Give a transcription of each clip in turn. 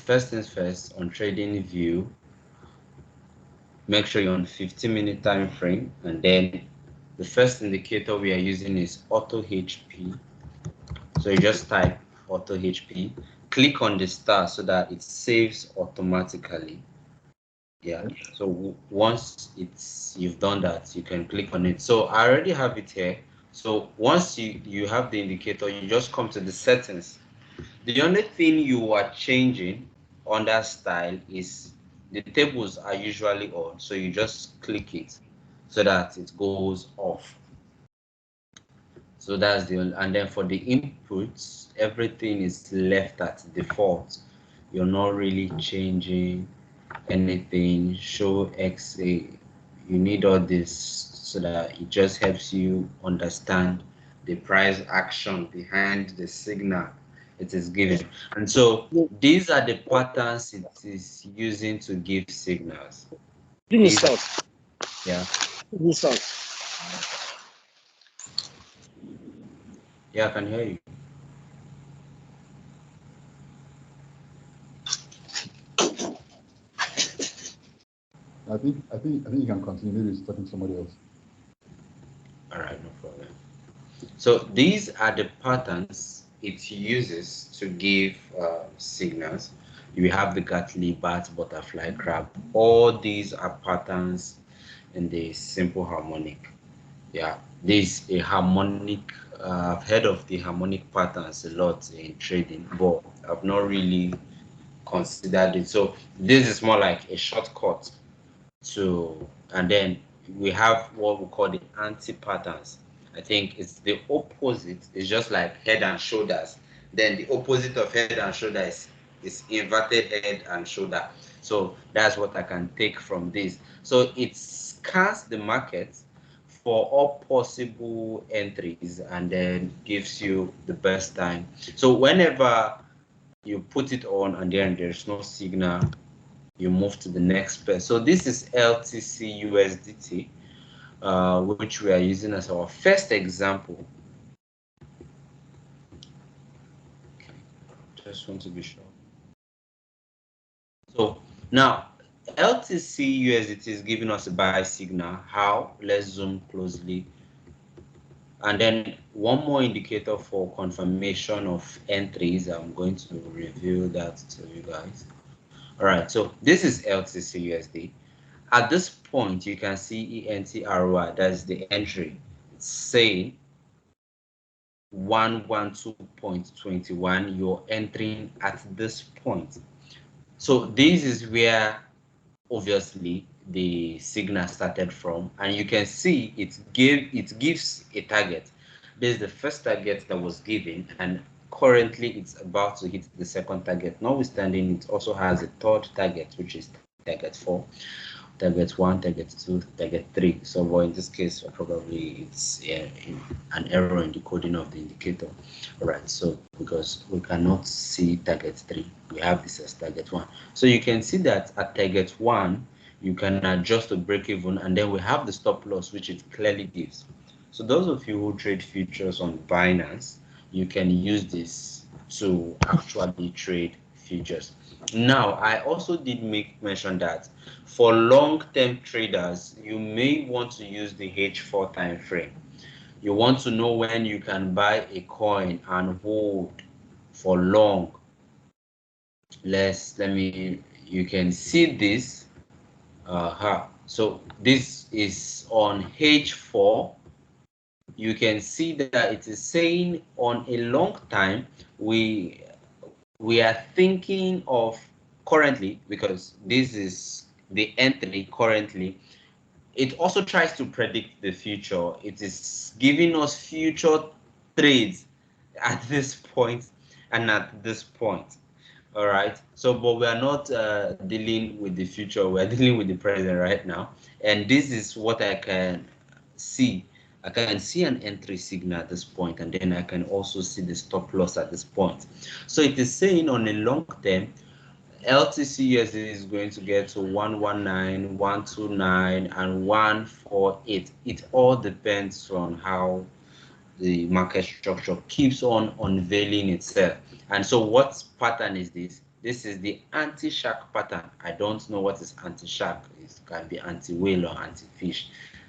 first things first, on trading view, make sure you're on 15-minute time frame, and then the first indicator we are using is auto HP. So you just type auto HP, click on the star so that it saves automatically. Yeah, so once you've done that, you can click on it. So I already have it here. So once you have the indicator, you just come to the settings. The only thing you are changing on that style is the tables are usually on, so you just click it so that it goes off. So that's the only, and then for the inputs, everything is left at default. You're not really changing anything. Show XA, you need all this so that it just helps you understand the price action behind the signal it is giving. And so these are the patterns it is using to give signals. These are, yeah. Yeah, I can hear you. I think you can continue. Maybe it's talking to somebody else. All right, no problem. So these are the patterns it uses to give signals. You have the Gatli, bat, butterfly, crab. All these are patterns in the simple harmonic. Yeah, this a harmonic. I've heard of the harmonic patterns a lot in trading, but I've not really considered it. So this is more like a shortcut to, and then we have what we call the anti-patterns. I think it's the opposite. It's just like head and shoulders. Then the opposite of head and shoulders is inverted head and shoulder. So that's what I can take from this. So it scans the market for all possible entries and then gives you the best time. So whenever you put it on and then there's no signal, you move to the next pair. So this is LTC USDT, which we are using as our first example. Okay. Just want to be sure. So now LTC USDT is giving us a buy signal. How? Let's zoom closely. And then one more indicator for confirmation of entries. I'm going to reveal that to you guys. All right, so this is LTC USD. At this point, you can see ENTROI, that's the entry. It's saying 112.21, you're entering at this point. So this is where obviously the signal started from, and you can see it gives a target. This is the first target that was given, and currently it's about to hit the second target. Notwithstanding, it also has a third target, which is target 4, target 1, target 2, target 3. So well, in this case, probably it's an error in the coding of the indicator. All right, so because we cannot see target 3, we have this as target 1. So you can see that at target 1, you can adjust to break even, and then we have the stop loss, which it clearly gives. So those of you who trade futures on Binance, you can use this to actually trade futures. Now, I also did make mention that for long-term traders, you may want to use the H4 time frame. You want to know when you can buy a coin and hold for long. You can see this. So this is on H4. You can see that it is saying on a long time, we are thinking of currently, because this is the entry currently. It also tries to predict the future. It is giving us future trades at this point and at this point. All right. So, but we are not dealing with the future. We are dealing with the present right now. And this is what I can see. I can see an entry signal at this point, and then I can also see the stop loss at this point. So it is saying on a long term, LTC is going to get to 119, 129, and 148. It all depends on how the market structure keeps on unveiling itself. And so what pattern is this? This is the anti-shark pattern. I don't know what is anti-shark. It can be anti-whale or anti-fish.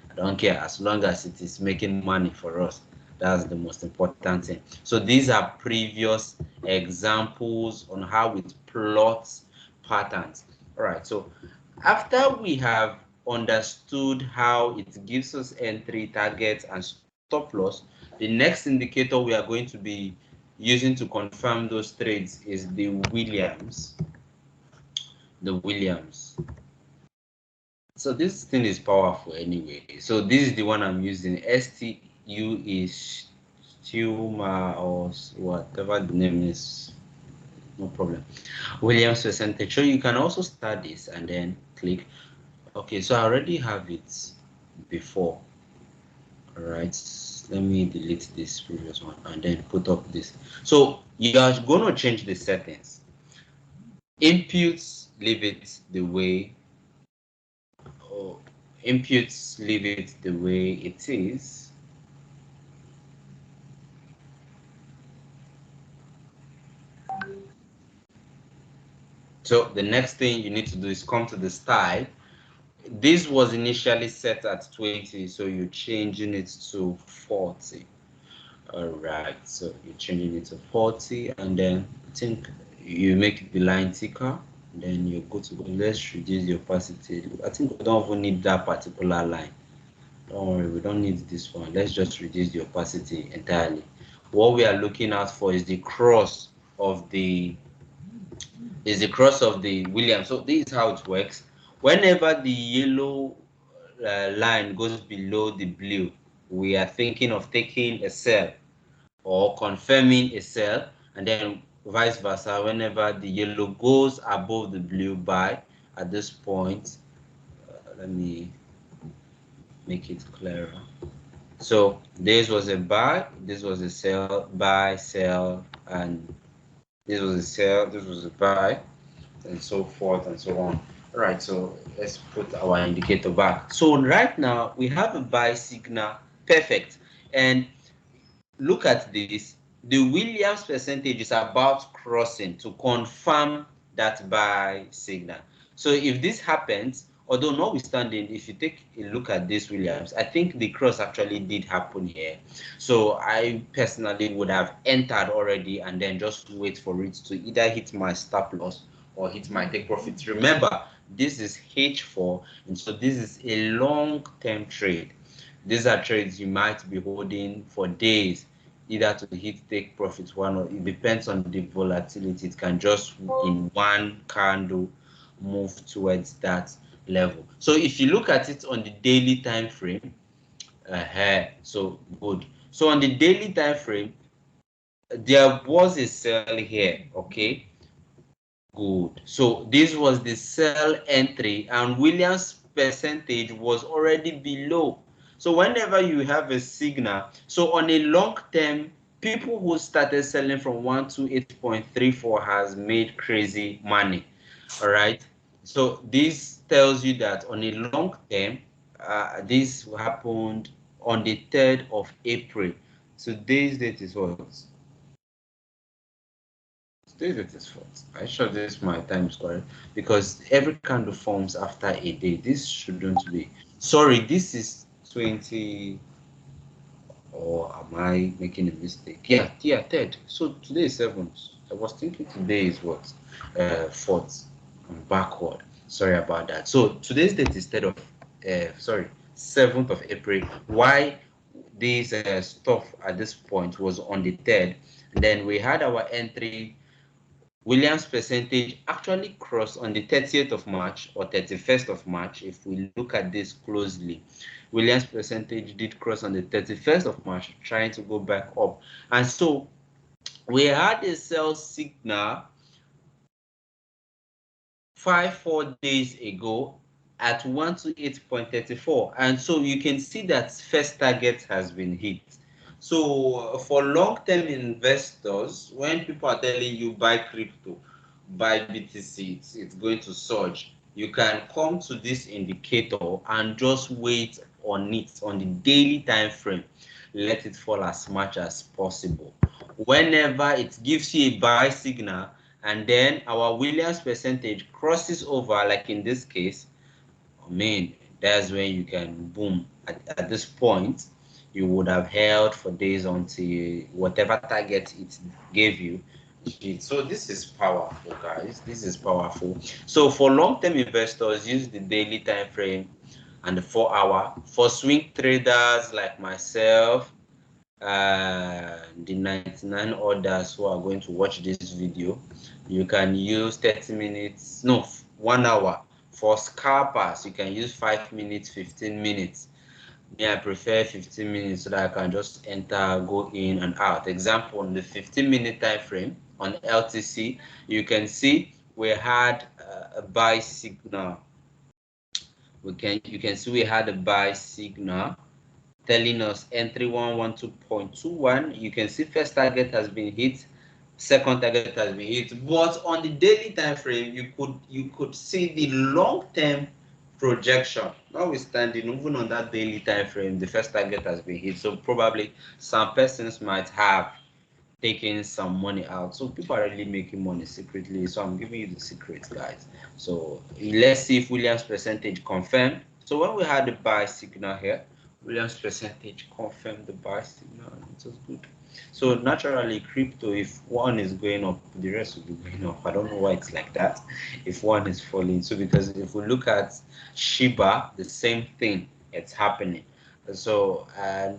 I don't care, as long as it is making money for us. That's the most important thing. So these are previous examples on how it plots patterns. All right, so after we have understood how it gives us entry, targets, and stop loss, the next indicator we are going to be using to confirm those trades is the Williams. The Williams. So this thing is powerful anyway. So this is the one I'm using. STU is Stuma or whatever the name is. No problem. Williams percentage. So you can also start this and then click. Okay, so I already have it before. All right, let me delete this previous one and then put up this. So you are going to change the settings. Inputs, leave it the way, or inputs, leave it the way it is. So the next thing you need to do is come to the style. This was initially set at 20, so you're changing it to 40. All right, so you're changing it to 40, and then I think you make the line thicker. Then you go to let's reduce the opacity. I think we don't even need that particular line. Don't worry, we don't need this one. Let's just reduce the opacity entirely. What we are looking out for is the cross of the Williams. So this is how it works. Whenever the yellow line goes below the blue, we are thinking of taking a sell or confirming a sell, and then vice versa. Whenever the yellow goes above the blue, buy. At this point, let me make it clearer. So this was a buy, this was a sell, buy, sell, and this was a sell, this was a buy, and so forth and so on. All right, so let's put our indicator back. So right now we have a buy signal, perfect. And look at this. The Williams percentage is about crossing to confirm that buy signal. So if this happens, although notwithstanding, if you take a look at this Williams, I think the cross actually did happen here. So I personally would have entered already and then just wait for it to either hit my stop loss or hit my take profits. Remember, this is H4, and so this is a long-term trade. These are trades you might be holding for days, either to hit take profit one, or it depends on the volatility. It can just in one candle move towards that level. So if you look at it on the daily time frame, so good. So on the daily time frame, there was a sell here, okay? Good. So this was the sell entry, and Williams percentage was already below. So whenever you have a signal, so on a long term, people who started selling from 128.34 has made crazy money. All right. So this tells you that on a long term, this happened on the 3rd of April. Today's date is what? Today's date is 4th. I sure this my time is correct because every candle forms after a day. This shouldn't be. Sorry, this is 20. Or am I making a mistake? Yeah, 3rd. So today is 7th. I was thinking today is what? 4th. I'm backward. Sorry about that. So today's date is 3rd of, sorry, 7th of April. Why this stuff at this point was on the 3rd. And then we had our entry. Williams percentage actually crossed on the 30th of March or 31st of March. If we look at this closely, Williams percentage did cross on the 31st of March, trying to go back up. And so we had a sell signal 4 days ago at 128.34, and so you can see that first target has been hit. So for long-term investors, when people are telling you buy crypto, buy BTC, it's going to surge, you can come to this indicator and just wait on it on the daily time frame. Let it fall as much as possible. Whenever it gives you a buy signal and then our Williams percentage crosses over, like in this case, I mean, that's when you can boom. At this point, you would have held for days until whatever target it gave you. So this is powerful, guys. This is powerful. So for long-term investors, use the daily time frame and the 4 hour. For swing traders like myself, the 99 others who are going to watch this video, you can use 30 minutes, no, 1 hour. For scalpers, you can use 5 minutes, 15 minutes. Me, I prefer 15 minutes so that I can just enter, go in and out. Example, on the 15-minute time frame on LTC, you can see we had a buy signal. You can see we had a buy signal telling us entry 112.21. You can see first target has been hit, second target has been hit, but on the daily time frame you could see the long-term projection. Notwithstanding, even on that daily time frame, the first target has been hit. So probably some persons might have taking some money out. So people are really making money secretly. So I'm giving you the secret, guys. So let's see if Williams percentage confirmed. So when we had the buy signal here, Williams percentage confirmed the buy signal. It was good. So naturally, crypto, if one is going up, the rest will be going up. I don't know why it's like that. If one is falling, so because if we look at Shiba, the same thing, it's happening. So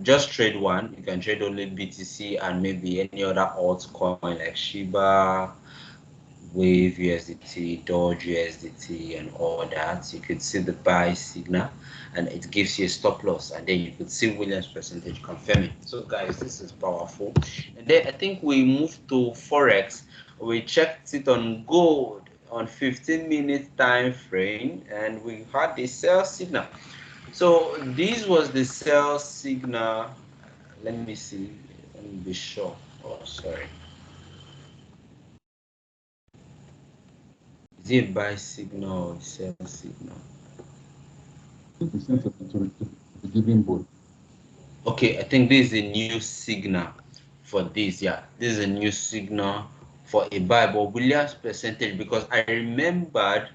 just trade one. You can trade only BTC and maybe any other altcoin like Shiba, Wave USDT, Doge USDT, and all that. You could see the buy signal, and it gives you a stop loss, and then you could see Williams percentage confirming. So, guys, this is powerful. And then I think we moved to Forex. We checked it on gold on 15-minute time frame, and we had the sell signal. So this was the sell signal. Let me see. Let me be sure. Oh, sorry. Is it buy signal or sell signal? I think it's to be giving both. Okay, I think this is a new signal for this. Yeah, this is a new signal for a buy, but Williams percentage, because I remembered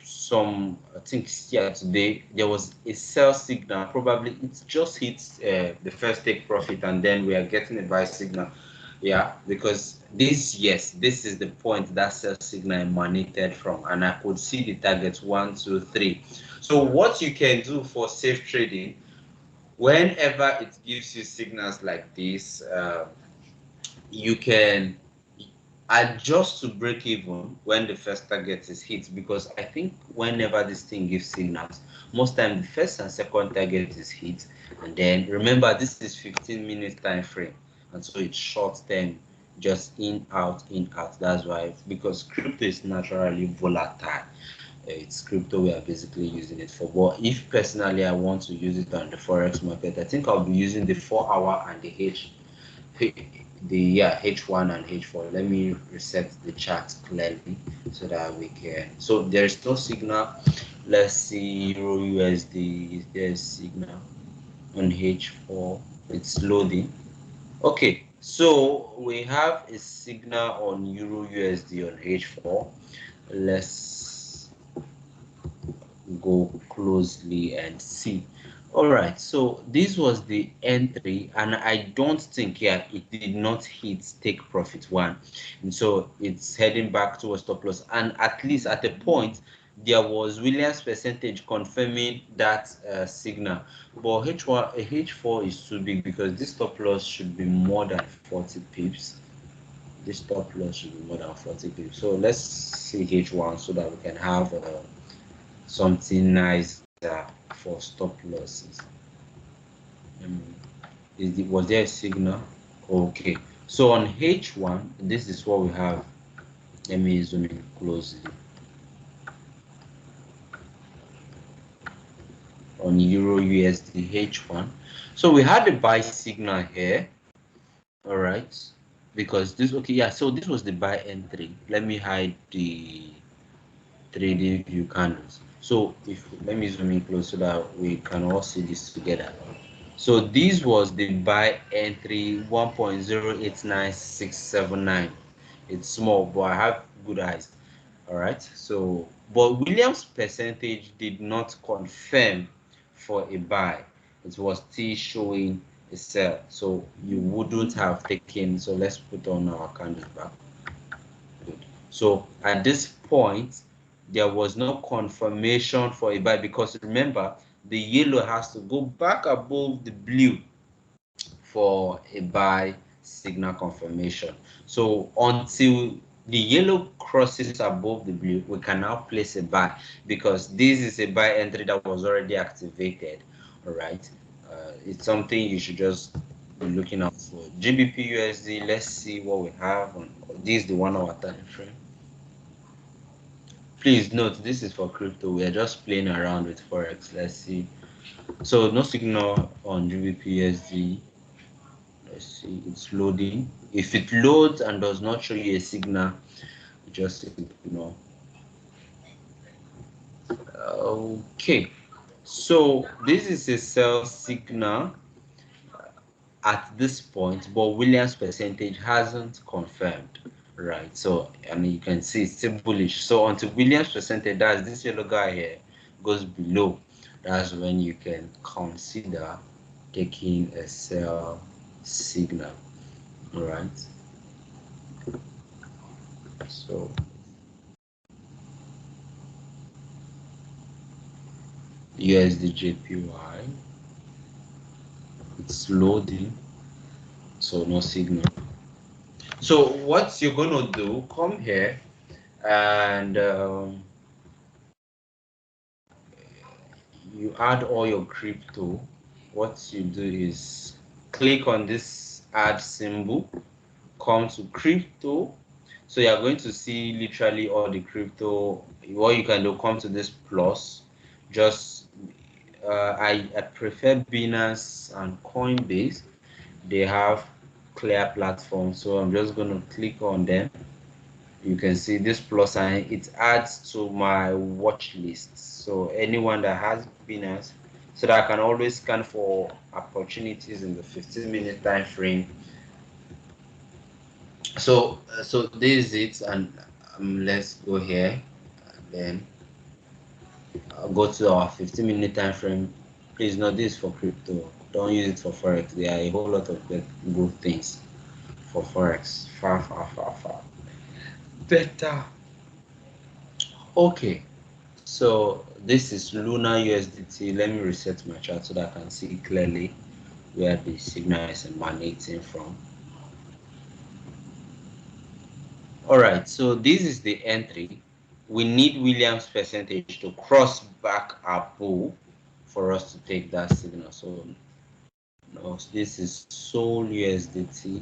some, I think yeah, today there was a sell signal. Probably it just hits the first take profit, and then we are getting a buy signal. Yeah, because this, yes, this is the point that sell signal emanated from, and I could see the targets 1, 2, 3. So what you can do for safe trading, whenever it gives you signals like this, you can adjust to break even when the first target is hit, because I think whenever this thing gives signals, most time the first and second target is hit, and then remember this is 15-minute time frame, and so it's short term, just in out in out. That's why, because crypto is naturally volatile. It's crypto we are basically using it for. But if personally I want to use it on the forex market, I think I'll be using the 4 hour and the H1 and H4. Let me reset the chart clearly so that we can. So there's no signal. Let's see Euro USD. There's signal on H4. It's loading. Okay, so we have a signal on Euro USD on H4. Let's go closely and see. All right, so this was the entry, and I don't think, yeah, it did not hit take profit one, and so it's heading back towards stop loss. And at least at a point there was Williams percentage confirming that signal, but H1 H4 is too big, because this stop loss should be more than 40 pips. This stop loss should be more than 40 pips. So let's see H1 so that we can have something nicer for stop losses. Was there a signal? Okay, so on H1, this is what we have. Let me zoom in closely. On Euro USD H1, so we had the buy signal here. All right, because this, okay, yeah, so this was the buy entry. Let me hide the trading view candles. So if, let me zoom in close so that we can all see this together. So this was the buy entry 1.089679. It's small, but I have good eyes. All right. So, but Williams percentage did not confirm for a buy. It was still showing a sell. So you wouldn't have taken. So let's put on our candles back. Good. So at this point, there was no confirmation for a buy, because remember, the yellow has to go back above the blue for a buy signal confirmation. So until the yellow crosses above the blue, we can now place a buy, because this is a buy entry that was already activated. All right. It's something you should just be looking out for. GBP USD, let's see what we have on this is the 1 hour time frame. Please note, this is for crypto. We are just playing around with Forex. Let's see. So no signal on GBP USD. Let's see, it's loading. If it loads and does not show you a signal, just ignore. Okay, so this is a sell signal at this point, but Williams percentage hasn't confirmed, right? So I mean, you can see it's still bullish. So until Williams percentage, that's this yellow guy here, goes below, that's when you can consider taking a sell signal. All right. So USD JPY, it's loading, so no signal. So what you're gonna do, come here and you add all your crypto. What you do is click on this add symbol, come to crypto. So you're going to see literally all the crypto. What you can do, come to this plus, just I prefer Binance and Coinbase. They have clear platforms, so I'm just going to click on them. You can see this plus sign, it adds to my watch list, so anyone that has Binance, so that I can always scan for opportunities in the 15-minute time frame. So this is it, and let's go here and then I'll go to our 15-minute time frame. Please note this for crypto, don't use it for Forex. There are a whole lot of good things for Forex, far better. Okay, so this is Luna USDT. Let me reset my chart so that I can see clearly where the signal is emanating from. All right, so this is the entry. We need Williams percentage to cross back above for us to take that signal. So no, this is Sol USDT.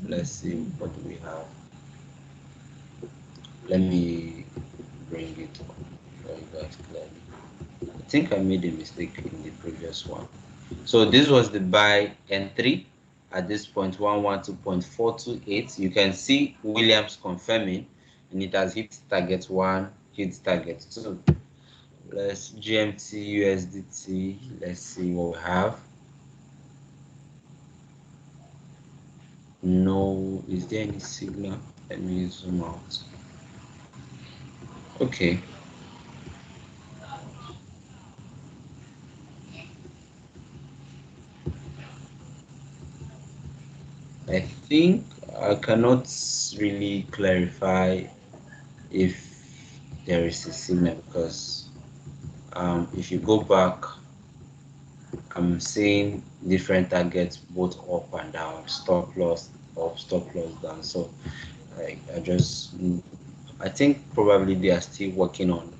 Let's see what do we have. Let me bring it up for you guys clearly. I think I made a mistake in the previous one. So this was the buy entry at this point, 112.428. You can see Williams confirming, and it has hit target 1, hit target 2. Let's GMT USDT. Let's see what we have. No, is there any signal? Let me zoom out. Okay. I think I cannot really clarify if there is a signal, because if you go back, I'm seeing different targets both up and down, stop loss up, stop loss down. So I think probably they are still working on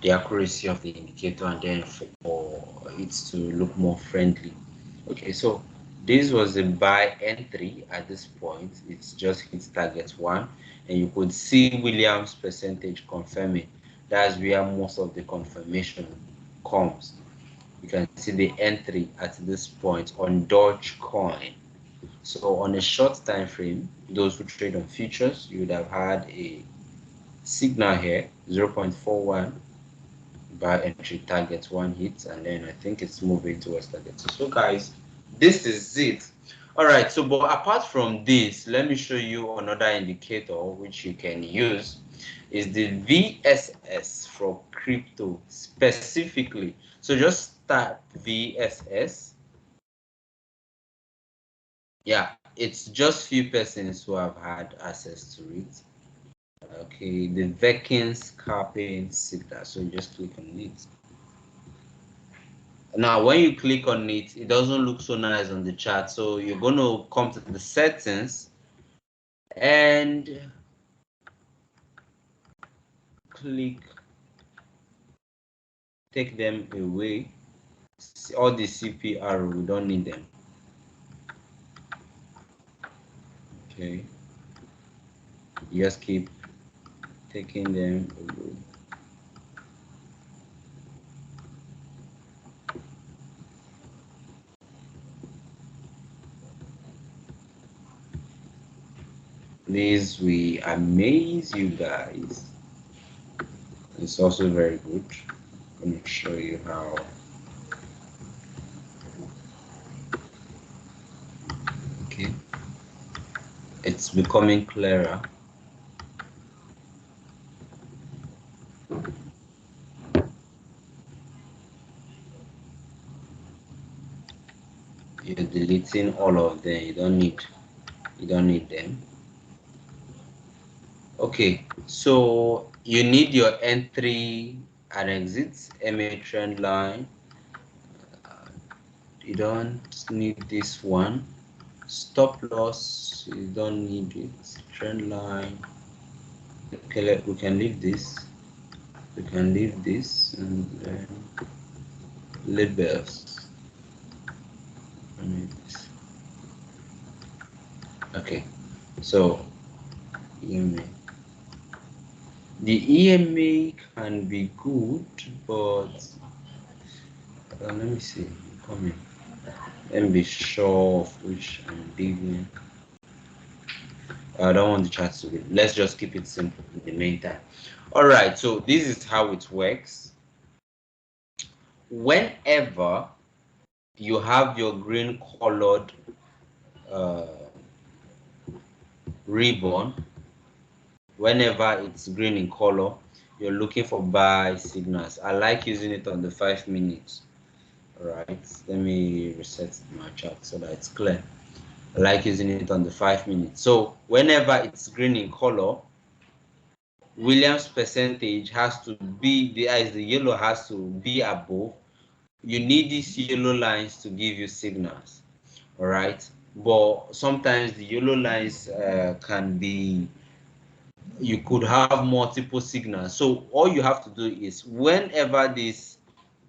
the accuracy of the indicator, and then for it to look more friendly. Okay, so this was a buy entry at this point. It's just hit target 1, and you could see Williams percentage confirming. That's where most of the confirmation comes. You can see the entry at this point on Dogecoin. So on a short time frame, those who trade on futures, you would have had a signal here, 0.41 buy entry, target 1 hit, and then I think it's moving towards target 2. So guys, this is it. All right, so but apart from this, let me show you another indicator which you can use is the VSS for crypto specifically. So just type VSS. Yeah, it's just few persons who have had access to it. Okay, the Vekins Carping Signal. So just click on it. Now, when you click on it, it doesn't look so nice on the chart. So you're going to come to the settings and click, take them away. All the CPR, we don't need them. Okay, just keep taking them away. This will amaze you guys. It's also very good. I'm going to show you how. Okay, it's becoming clearer. You're deleting all of them. You don't need them. Okay, so you need your entry and exits, MA trend line. You don't need this one. Stop loss, you don't need it. Trend line. Okay, we can leave this. We can leave this and then labels. Okay, so EMA. The EMA can be good, but let me see. Come in. Let me be sure of which I'm leaving. I don't want the chart to be. Let's just keep it simple in the meantime. All right, so this is how it works. Whenever you have your green colored uh, ribbon, whenever it's green in color, you're looking for buy signals. I like using it on the 5 minutes. All right, let me reset my chart so that it's clear. I like using it on the 5 minutes. So whenever it's green in color, Williams percentage has to be the yellow has to be above. You need these yellow lines to give you signals. All right, but sometimes the yellow lines can be, you could have multiple signals. So all you have to do is whenever this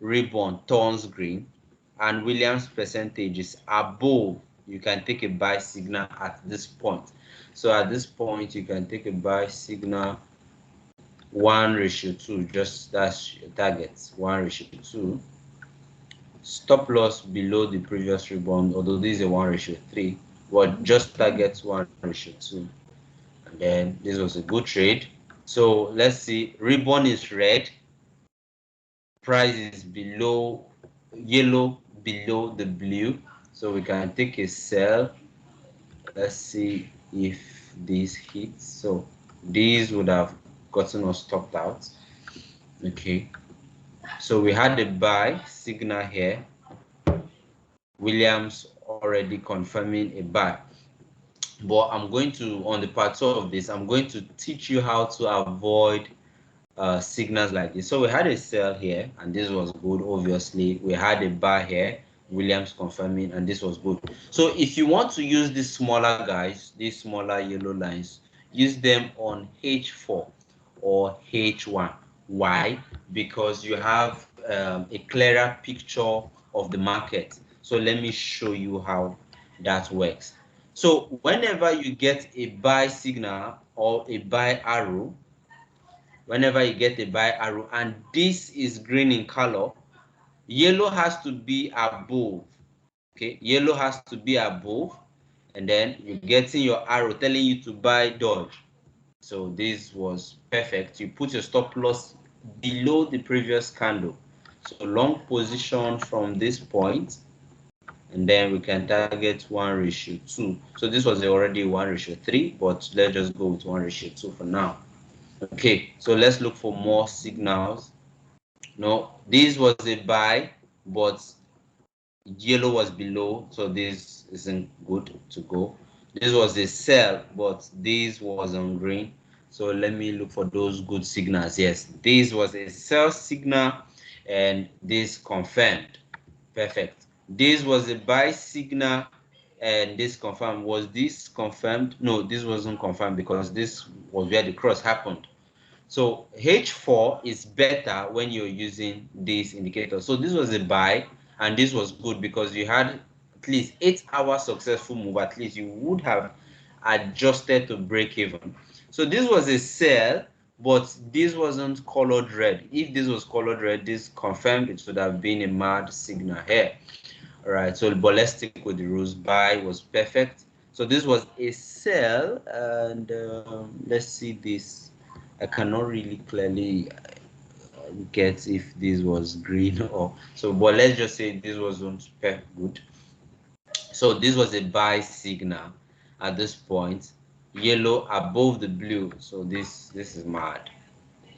ribbon turns green and Williams percentage is above, you can take a buy signal at this point. So at this point you can take a buy signal 1:2, just that's your target, 1:2. Stop loss below the previous ribbon, although this is a 1:3, but just target 1:2. And then this was a good trade. So let's see, ribbon is red, price is below, yellow below the blue, so we can take a sell. Let's see if this hits. So these would have gotten us stopped out. Okay, so we had a buy signal here, Williams already confirming a buy. But I'm going to, on the part two of this, I'm going to teach you how to avoid signals like this. So we had a sell here and this was good. Obviously we had a buy here, Williams confirming, and this was good. So if you want to use these smaller guys, these smaller yellow lines, use them on H4 or H1. Why? Because you have a clearer picture of the market. So let me show you how that works. So whenever you get a buy signal or a buy arrow, whenever you get a buy arrow and this is green in color, yellow has to be above. Okay, yellow has to be above, and then you're getting your arrow telling you to buy dodge. So this was perfect. You put your stop loss below the previous candle. So long position from this point, and then we can target 1:2. So this was already 1:3, but let's just go with 1:2 for now. Okay, so let's look for more signals. No, this was a buy, but yellow was below, so this isn't good to go. This was a sell, but this was on green. So let me look for those good signals. Yes, this was a sell signal, and this confirmed. Perfect. This was a buy signal, and this confirmed. Was this confirmed? No, this wasn't confirmed because this was where the cross happened. So H4 is better when you're using this indicator. So this was a buy, and this was good because you had at least 8 hour successful move. At least you would have adjusted to break even. So this was a sell, but this wasn't colored red. If this was colored red, this confirmed it should have been a mad signal here. All right, so but let's stick with the rules. Buy was perfect. So this was a sell, and let's see this. I cannot really clearly get if this was green or so, but let's just say this wasn't good. So this was a buy signal at this point. Yellow above the blue. So this is mad.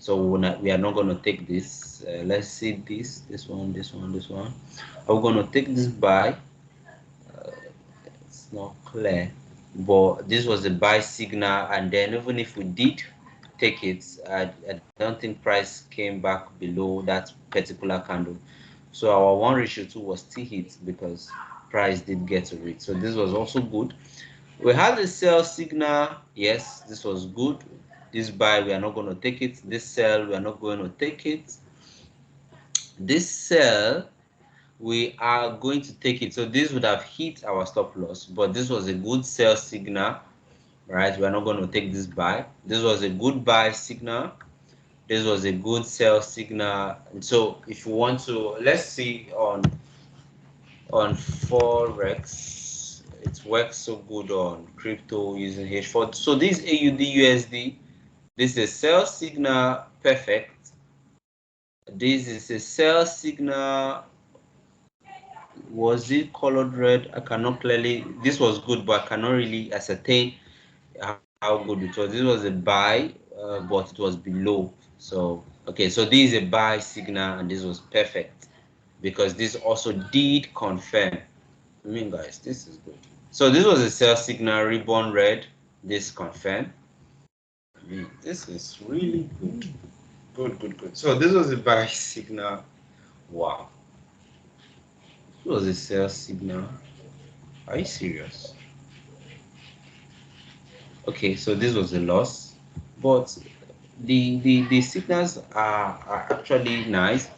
So we are not going to take this. Let's see this one, this one, this one. Are we going to take this buy? It's not clear, but this was a buy signal, and then even if we did take it, I don't think price came back below that particular candle. So our 1:2 was still hit because price did get to it. So this was also good. We had a sell signal. Yes, this was good. This buy, we are not going to take it. This sell, we are not going to take it. This sell, we are going to take it. So this would have hit our stop loss, but this was a good sell signal, right? We are not going to take this buy. This was a good buy signal. This was a good sell signal. And so if you want to, let's see on Forex, it works so good on crypto using H4. So this AUD USD, this is a sell signal, perfect. This is a sell signal. Was it colored red? I cannot clearly. This was good, but I cannot really ascertain how good it was. This was a buy, but it was below. So okay, so this is a buy signal, and this was perfect because this also did confirm. I mean, guys, this is good. So this was a sell signal, ribbon red. This confirmed. I mean, this is really good. Good, good, good. So this was a buy signal. Wow. This was a sell signal. Are you serious? Okay, so this was a loss, but the signals are actually nice.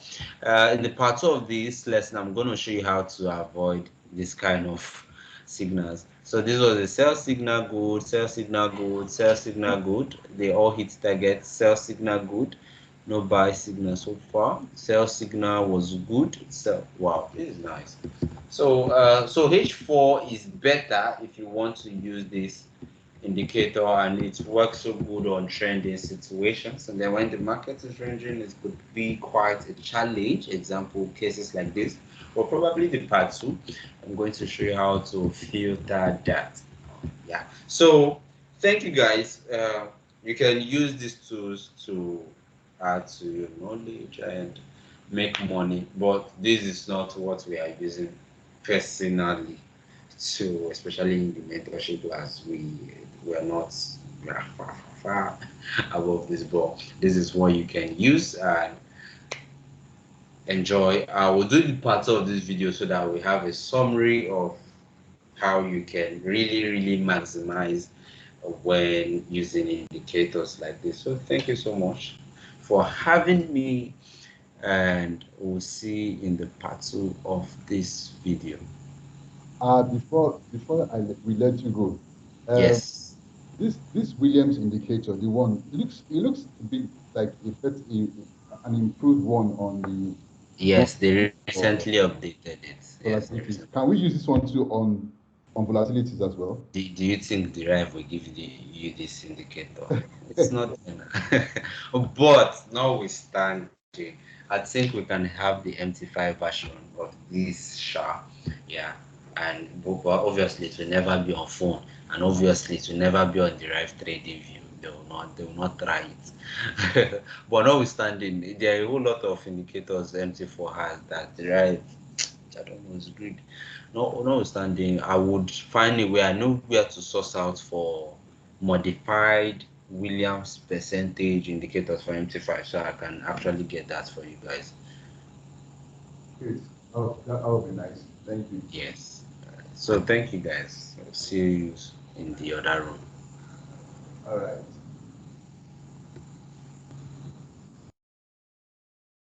In the part two of this lesson, I'm going to show you how to avoid this kind of signals. So this was a sell signal good, sell signal good, sell signal good. They all hit target. Sell signal good, no buy signal so far. Sell signal was good. So wow, this is nice. So H4 is better if you want to use this indicator, and it works so good on trending situations. And then when the market is ranging, it could be quite a challenge. Example cases like this, or probably the part two. I'm going to show you how to filter that. Yeah. So thank you guys. You can use these tools to add to your knowledge and make money, but this is not what we are using personally. So especially in the mentorship class, we are not, we are far above this, but this is what you can use and enjoy. I will do the part of this video so that we have a summary of how you can really maximize when using indicators like this. So thank you so much for having me, and we'll see in the part two of this video. We let you go, Yes. this Williams indicator, the one, it looks a bit like an improved one on the Yes, they uh, recently updated it. Yes, they volatilities. recently. Can we use this one too on volatilities as well? Do you think the Drive will give you this indicator? It's not, but notwithstanding, I think we can have the MT5 version of this SHA. Yeah, and but obviously it will never be on phone, and obviously it will never be on derived trading view. They will not try it. But notwithstanding, there are a whole lot of indicators MT4 has that derive, I don't know, it's good. No, notwithstanding, I would find a way. I know where to source out for modified Williams percentage indicators for MT5, so I can actually get that for you guys. Good. Oh, that would be nice. Thank you. Yes. So thank you guys. I'll see you in the other room. All right.